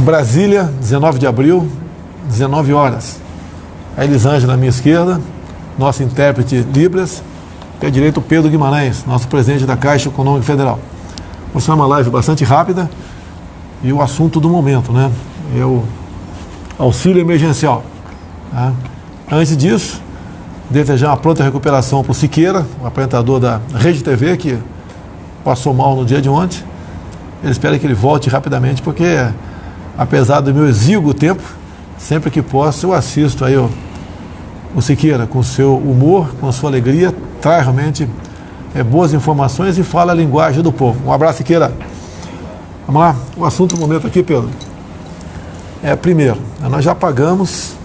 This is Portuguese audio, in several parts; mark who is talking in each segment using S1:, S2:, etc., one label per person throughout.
S1: Brasília, 19 de abril, 19 horas. A Elisângela à minha esquerda, nosso intérprete Libras, e à direita o Pedro Guimarães, nosso presidente da Caixa Econômica Federal. Vamos fazer uma live bastante rápida e o assunto do momento, né? É o auxílio emergencial. Tá? Antes disso, desejar uma pronta recuperação para o Siqueira, o apresentador da Rede TV, que passou mal no dia de ontem. Eu espero que ele volte rapidamente, porque apesar do meu exíguo tempo, sempre que posso eu assisto aí o Siqueira com seu humor, com sua alegria, traz realmente boas informações e fala a linguagem do povo. Um abraço, Siqueira. Vamos lá, o assunto do momento aqui, Pedro. Primeiro, nós já pagamos,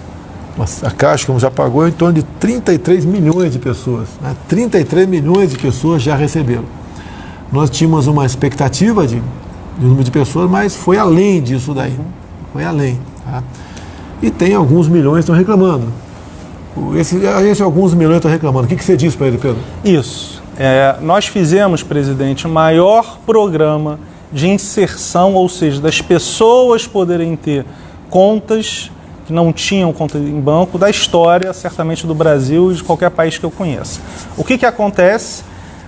S1: a Caixa, como já pagou, em torno de 33 milhões de pessoas. Né? 33 milhões de pessoas já receberam. Nós tínhamos uma expectativa de número de pessoas, mas foi além disso daí. Foi além. Tá? E tem alguns milhões que estão reclamando. Esse alguns milhões estão reclamando. O que você disse para ele, Pedro?
S2: Isso. Nós fizemos, presidente, o maior programa de inserção, ou seja, das pessoas poderem ter contas que não tinham conta em banco, da história, certamente, do Brasil e de qualquer país que eu conheça. O que acontece?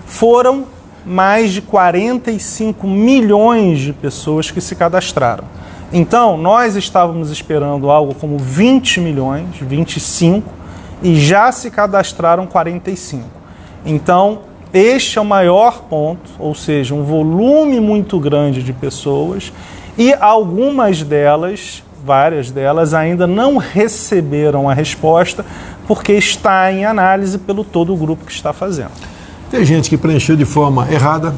S2: Foram mais de 45 milhões de pessoas que se cadastraram. Então, nós estávamos esperando algo como 20 milhões, 25, e já se cadastraram 45. Então, este é o maior ponto, ou seja, um volume muito grande de pessoas, e algumas delas, várias delas, ainda não receberam a resposta, porque está em análise pelo todo o grupo que está fazendo.
S1: Tem gente que preencheu de forma errada,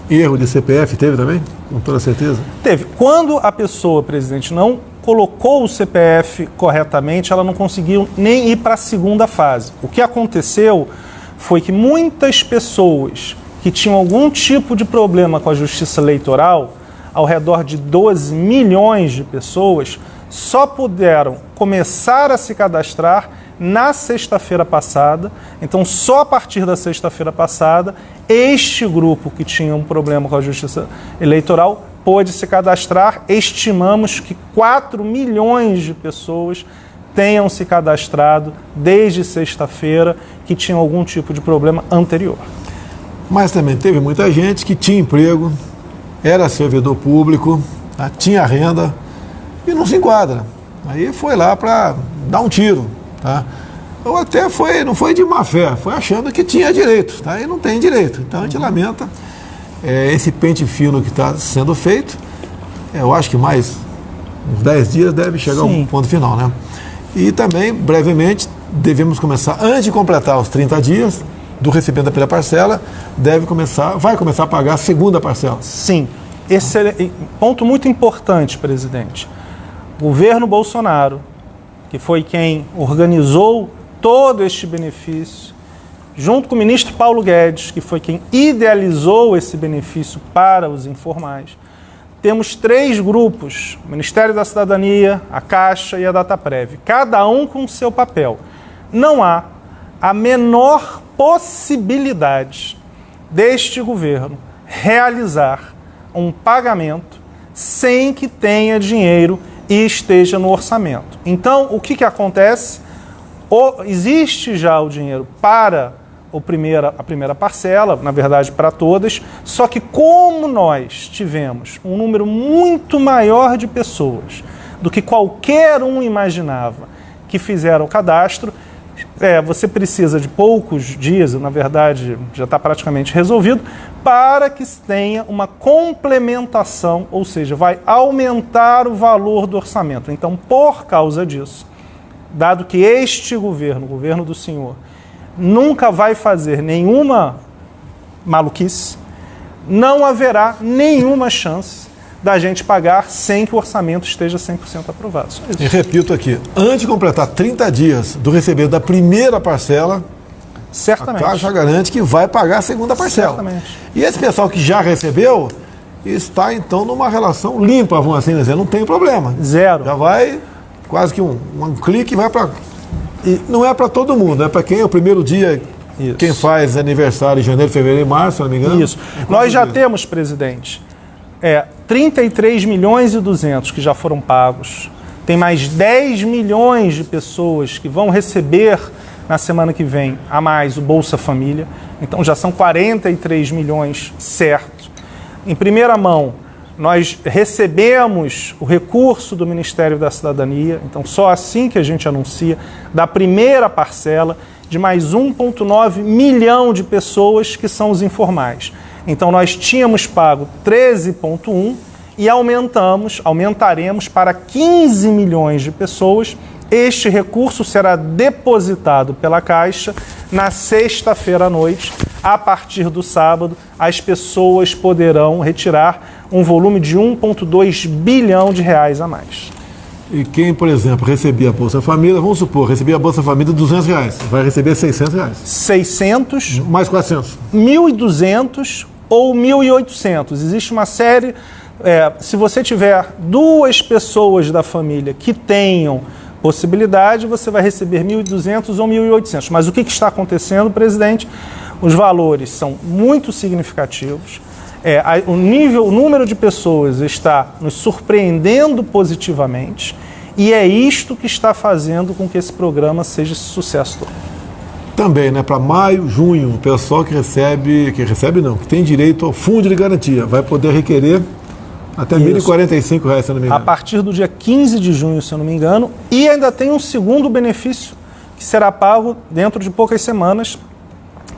S1: erro de CPF, teve também? Com toda certeza?
S2: Teve. Quando a pessoa, presidente, não colocou o CPF corretamente, ela não conseguiu nem ir para a segunda fase. O que aconteceu foi que muitas pessoas que tinham algum tipo de problema com a justiça eleitoral, ao redor de 12 milhões de pessoas, só puderam começar a se cadastrar na sexta-feira passada. Então, só a partir da sexta-feira passada, este grupo que tinha um problema com a justiça eleitoral pôde se cadastrar. Estimamos que 4 milhões de pessoas tenham se cadastrado desde sexta-feira que tinham algum tipo de problema anterior.
S1: Mas também teve muita gente que tinha emprego, era servidor público, tá? Tinha renda e não se enquadra. Aí foi lá para dar um tiro. Tá? Ou até não foi de má fé, foi achando que tinha direito, tá? E não tem direito. Então a gente lamenta esse pente fino que está sendo feito. Eu acho que mais uns 10 dias deve chegar a um ponto final, né? E também, brevemente, devemos começar, antes de completar os 30 dias do recebimento da primeira parcela, vai começar a pagar a segunda parcela.
S2: Sim. Esse ponto muito importante, presidente. O governo Bolsonaro, que foi quem organizou todo este benefício, junto com o ministro Paulo Guedes, que foi quem idealizou esse benefício para os informais. Temos 3 grupos, o Ministério da Cidadania, a Caixa e a Dataprev, cada um com o seu papel. Não há a menor possibilidade deste governo realizar um pagamento sem que tenha dinheiro e esteja no orçamento. Então, o que acontece? Existe já o dinheiro para a primeira parcela, na verdade para todas, só que como nós tivemos um número muito maior de pessoas do que qualquer um imaginava que fizeram o cadastro, você precisa de poucos dias, na verdade já está praticamente resolvido, para que tenha uma complementação, ou seja, vai aumentar o valor do orçamento. Então, por causa disso, dado que este governo, o governo do senhor, nunca vai fazer nenhuma maluquice, não haverá nenhuma chance da gente pagar sem que o orçamento esteja 100% aprovado. Só isso.
S1: E repito aqui, antes de completar 30 dias do recebimento da primeira parcela,
S2: certamente,
S1: a Caixa garante que vai pagar a segunda parcela.
S2: Certamente.
S1: E esse pessoal que já recebeu está, então, numa relação limpa, vamos assim dizer, não tem problema.
S2: Zero.
S1: Já vai, quase que um clique, vai para... E não é para todo mundo, é para quem é o primeiro dia,
S2: Isso.
S1: Quem faz aniversário em janeiro, fevereiro e março, se não me engano.
S2: Isso. Nós já temos, presidente, 33 milhões e 200 que já foram pagos. Tem mais 10 milhões de pessoas que vão receber na semana que vem a mais o Bolsa Família. Então já são 43 milhões certos. Em primeira mão, nós recebemos o recurso do Ministério da Cidadania, então só assim que a gente anuncia, da primeira parcela de mais 1,9 milhão de pessoas que são os informais. Então nós tínhamos pago 13,1 e aumentaremos para 15 milhões de pessoas. Este recurso será depositado pela Caixa na sexta-feira à noite. A partir do sábado, as pessoas poderão retirar um volume de 1,2 bilhão de reais a mais.
S1: E quem, por exemplo, recebia a Bolsa Família, vamos supor, recebia a Bolsa Família de R$200, vai receber R$600.
S2: 600,
S1: mais 400.
S2: 1.200 ou 1.800. Existe uma série... se você tiver duas pessoas da família que tenham possibilidade, você vai receber 1.200 ou 1.800. Mas o que está acontecendo, presidente? Os valores são muito significativos. O número de pessoas está nos surpreendendo positivamente e é isto que está fazendo com que esse programa seja esse sucesso todo.
S1: Também, né, para maio, junho, o pessoal que tem direito ao fundo de garantia, vai poder requerer até R$ 1.045, se eu não me engano.
S2: A partir do dia 15 de junho, se eu não me engano, e ainda tem um segundo benefício que será pago dentro de poucas semanas,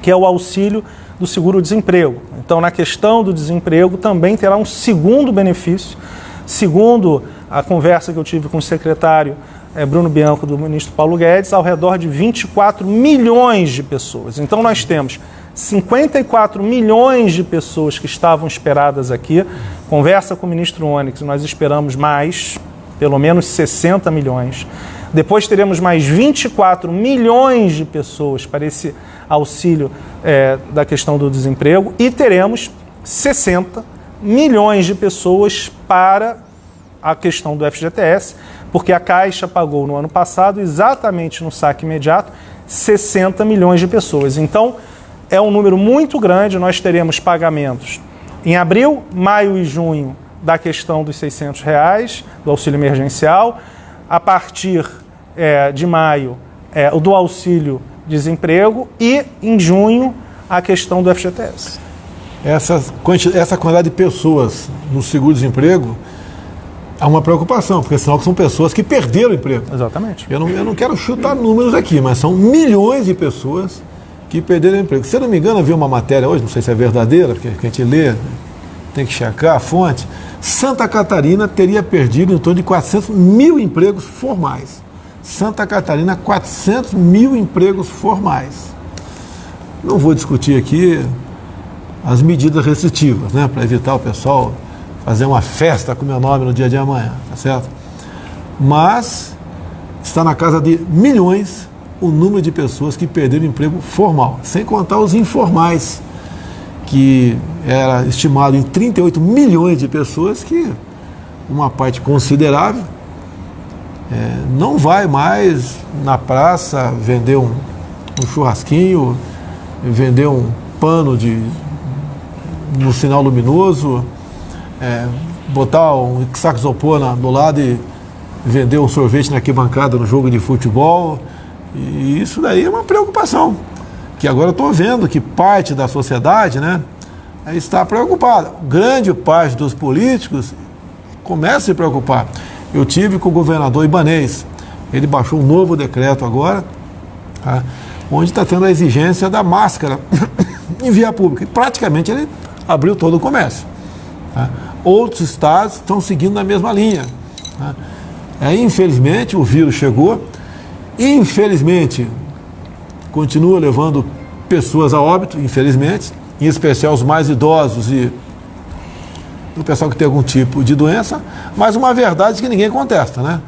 S2: que é o auxílio do seguro-desemprego. Então, na questão do desemprego, também terá um segundo benefício, segundo a conversa que eu tive com o secretário Bruno Bianco, do ministro Paulo Guedes, ao redor de 24 milhões de pessoas. Então, nós temos 54 milhões de pessoas que estavam esperadas aqui. Conversa com o ministro Onyx, nós esperamos mais, pelo menos 60 milhões. Depois teremos mais 24 milhões de pessoas para esse auxílio da questão do desemprego e teremos 60 milhões de pessoas para a questão do FGTS, porque a Caixa pagou no ano passado, exatamente no saque imediato, 60 milhões de pessoas. Então, é um número muito grande, nós teremos pagamentos em abril, maio e junho da questão dos R$600, do auxílio emergencial. A partir de maio, o do auxílio desemprego e em junho a questão do FGTS.
S1: Essa quantidade de pessoas no seguro-desemprego há uma preocupação, porque senão são pessoas que perderam o emprego.
S2: Exatamente.
S1: Eu não quero chutar números aqui, mas são milhões de pessoas que perderam o emprego. Se eu não me engano, havia uma matéria hoje, não sei se é verdadeira, porque a gente lê, tem que checar a fonte. Santa Catarina teria perdido em torno de 400 mil empregos formais. Santa Catarina, 400 mil empregos formais. Não vou discutir aqui as medidas restritivas, né, para evitar o pessoal fazer uma festa com o meu nome no dia de amanhã, tá certo? Mas está na casa de milhões o número de pessoas que perderam o emprego formal, sem contar os informais, que era estimado em 38 milhões de pessoas, que uma parte considerável não vai mais na praça vender um churrasquinho, vender um pano no sinal luminoso, botar um saco isopor do lado e vender um sorvete na arquibancada no jogo de futebol. E isso daí é uma preocupação, que agora eu estou vendo que parte da sociedade, né, está preocupada. Grande parte dos políticos começa a se preocupar. Eu tive com o governador Ibanez, ele baixou um novo decreto agora, tá? Onde está tendo a exigência da máscara em via pública. E praticamente ele abriu todo o comércio. Tá? Outros estados estão seguindo na mesma linha. Tá? Infelizmente, o vírus chegou. Infelizmente, continua levando pessoas a óbito, infelizmente, em especial os mais idosos e o pessoal que tem algum tipo de doença, mas uma verdade que ninguém contesta, né?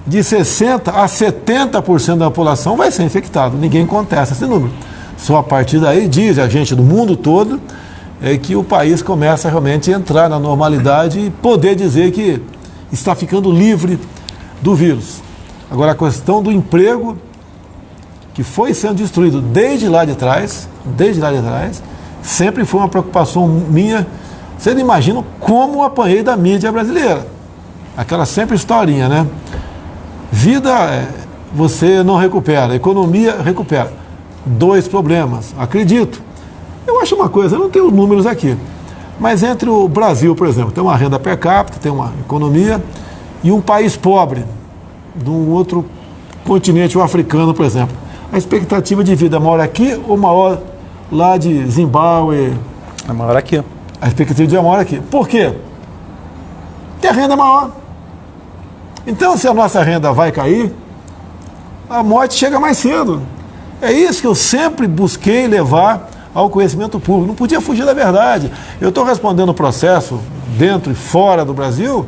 S1: De 60% a 70% da população vai ser infectado, ninguém contesta esse número. Só a partir daí, diz a gente do mundo todo, que o país começa realmente a entrar na normalidade e poder dizer que está ficando livre do vírus. Agora, a questão do emprego, que foi sendo destruído desde lá de trás, sempre foi uma preocupação minha. Vocês não imaginam como eu apanhei da mídia brasileira. Aquela sempre historinha, né? Vida, você não recupera, economia recupera. 2 problemas, acredito. Eu acho uma coisa, eu não tenho números aqui, mas entre o Brasil, por exemplo, tem uma renda per capita, tem uma economia, e um país pobre, de um outro continente, o africano, por exemplo, a expectativa de vida é maior aqui ou maior lá de Zimbábue?
S2: É maior aqui.
S1: A expectativa de vida é maior aqui. Por quê? Porque a renda é maior. Então, se a nossa renda vai cair, a morte chega mais cedo. É isso que eu sempre busquei levar ao conhecimento público. Não podia fugir da verdade. Eu estou respondendo o processo dentro e fora do Brasil,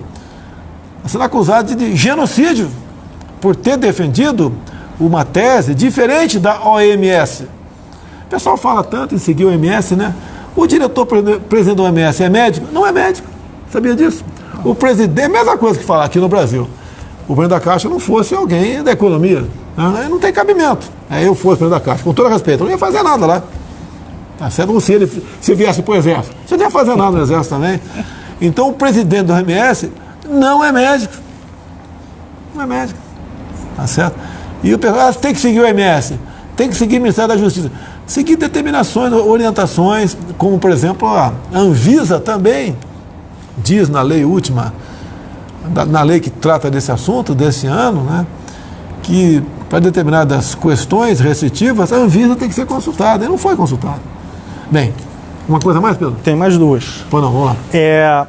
S1: sendo acusado de genocídio por ter defendido uma tese diferente da OMS. O pessoal fala tanto em seguir o OMS, né? O diretor-presidente da OMS é médico? Não é médico. Sabia disso? O presidente, é a mesma coisa que falar aqui no Brasil. O presidente da Caixa não fosse alguém da economia. Não tem cabimento. Eu fosse presidente da Caixa, com todo respeito, eu não ia fazer nada lá. Tá certo? Se ele viesse para o Exército, você não ia fazer nada no Exército também. Então, o presidente da OMS não é médico. Não é médico. Tá certo? E o pessoal tem que seguir o OMS, tem que seguir o Ministério da Justiça, seguir determinações, orientações, como, por exemplo, a Anvisa também diz na lei última, na lei que trata desse assunto, desse ano, né, que para determinadas questões restritivas, a Anvisa tem que ser consultada. Ele não foi consultado. Bem, uma coisa mais, Pedro?
S2: Tem mais 2.
S1: Pô, não, vamos
S2: lá.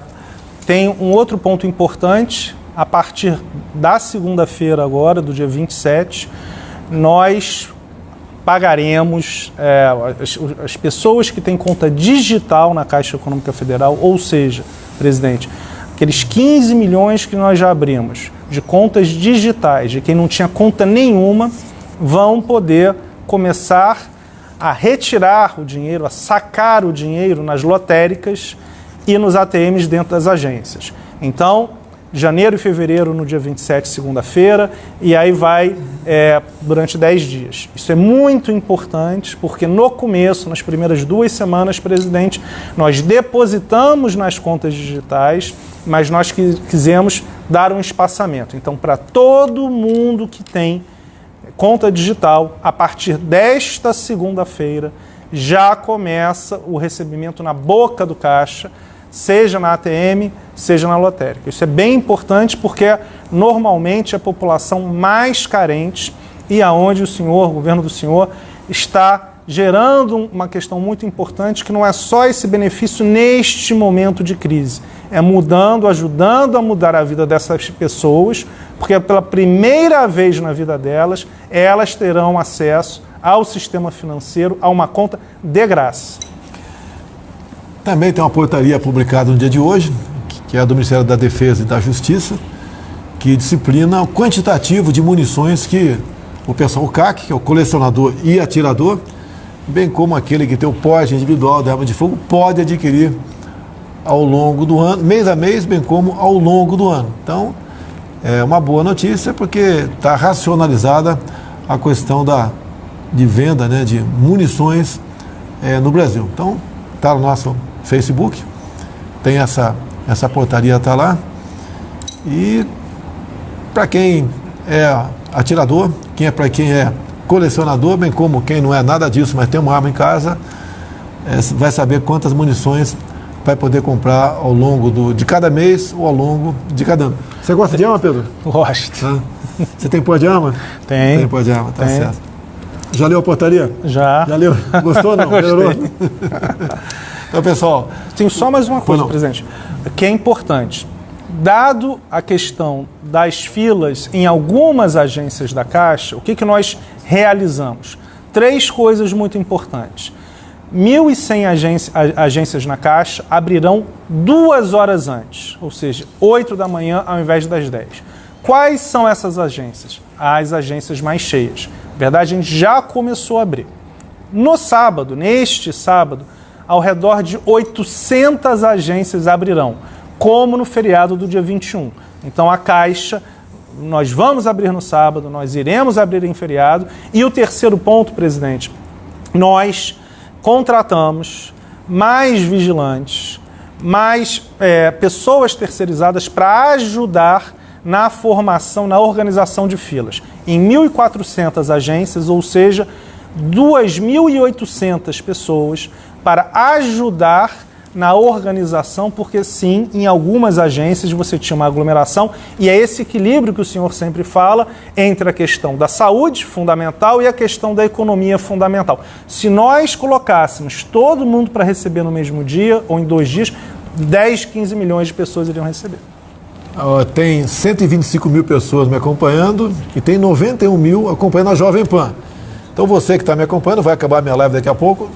S2: Tem um outro ponto importante. A partir da segunda-feira agora, do dia 27, nós pagaremos as pessoas que têm conta digital na Caixa Econômica Federal, ou seja, presidente, aqueles 15 milhões que nós já abrimos de contas digitais, de quem não tinha conta nenhuma, vão poder começar a retirar o dinheiro, a sacar o dinheiro nas lotéricas e nos ATMs dentro das agências. Então, janeiro e fevereiro, no dia 27, segunda-feira, e aí vai durante 10 dias. Isso é muito importante, porque no começo, nas primeiras 2 semanas, presidente, nós depositamos nas contas digitais, mas nós quisemos dar um espaçamento. Então, para todo mundo que tem conta digital, a partir desta segunda-feira, já começa o recebimento na boca do caixa, seja na ATM, seja na lotérica. Isso é bem importante porque normalmente a população mais carente e aonde o governo do senhor está gerando uma questão muito importante, que não é só esse benefício neste momento de crise, é ajudando a mudar a vida dessas pessoas, porque pela primeira vez na vida delas, elas terão acesso ao sistema financeiro, a uma conta de graça.
S1: Também tem uma portaria publicada no dia de hoje, que é do Ministério da Defesa e da Justiça, que disciplina o quantitativo de munições que o pessoal, o CAC, que é o colecionador e atirador, bem como aquele que tem o porte individual da arma de fogo, pode adquirir ao longo do ano, mês a mês, bem como ao longo do ano. Então, é uma boa notícia, porque está racionalizada a questão de venda, né, de munições no Brasil. Então, está no nosso Facebook, tem essa portaria, está lá. E para quem é atirador, para quem é colecionador, bem como quem não é nada disso, mas tem uma arma em casa, vai saber quantas munições vai poder comprar ao longo de cada mês ou ao longo de cada ano. Você gosta de arma, Pedro?
S2: Gosto.
S1: Você tem pó de arma?
S2: Tem.
S1: Tem pó de arma, tá certo. Já leu a portaria?
S2: Já.
S1: Já leu? Gostou ou não? Melhorou? Então, pessoal...
S2: Tem só mais uma coisa, presidente, que é importante. Dado a questão das filas em algumas agências da Caixa, o que nós realizamos? 3 coisas muito importantes. 1.100 agências na Caixa abrirão 2 horas antes, ou seja, 8 da manhã ao invés das 10. Quais são essas agências? As agências mais cheias. Na verdade, a gente já começou a abrir. No sábado, neste sábado, ao redor de 800 agências abrirão, como no feriado do dia 21. Então, a Caixa, nós vamos abrir no sábado, nós iremos abrir em feriado. E o terceiro ponto, presidente, nós contratamos mais vigilantes, mais pessoas terceirizadas para ajudar na formação, na organização de filas. Em 1.400 agências, ou seja, 2.800 pessoas para ajudar na organização, porque sim, em algumas agências você tinha uma aglomeração, e é esse equilíbrio que o senhor sempre fala entre a questão da saúde, fundamental, e a questão da economia, fundamental. Se nós colocássemos todo mundo para receber no mesmo dia, ou em 2 dias, 10, 15 milhões de pessoas iriam receber.
S1: Tem 125 mil pessoas me acompanhando e tem 91 mil acompanhando a Jovem Pan. Então você que está me acompanhando, vai acabar a minha live daqui a pouco,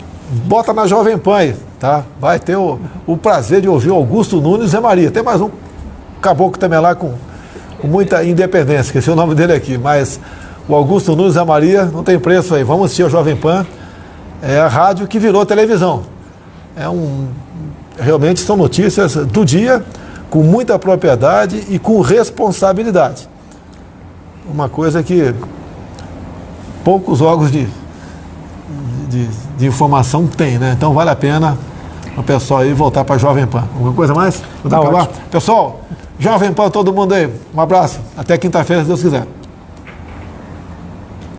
S1: bota na Jovem Pan aí, tá? Vai ter o prazer de ouvir o Augusto Nunes e Zé Maria. Tem mais um caboclo também lá com muita independência, esqueci o nome dele aqui, mas o Augusto Nunes e Zé Maria não tem preço aí. Vamos assistir a Jovem Pan, é a rádio que virou televisão. Realmente são notícias do dia, com muita propriedade e com responsabilidade. Uma coisa que poucos órgãos de informação tem, né? Então vale a pena o pessoal aí voltar para a Jovem Pan. Alguma coisa mais?
S2: Tá ótimo.
S1: Pessoal, Jovem Pan, todo mundo aí. Um abraço. Até quinta-feira, se Deus quiser.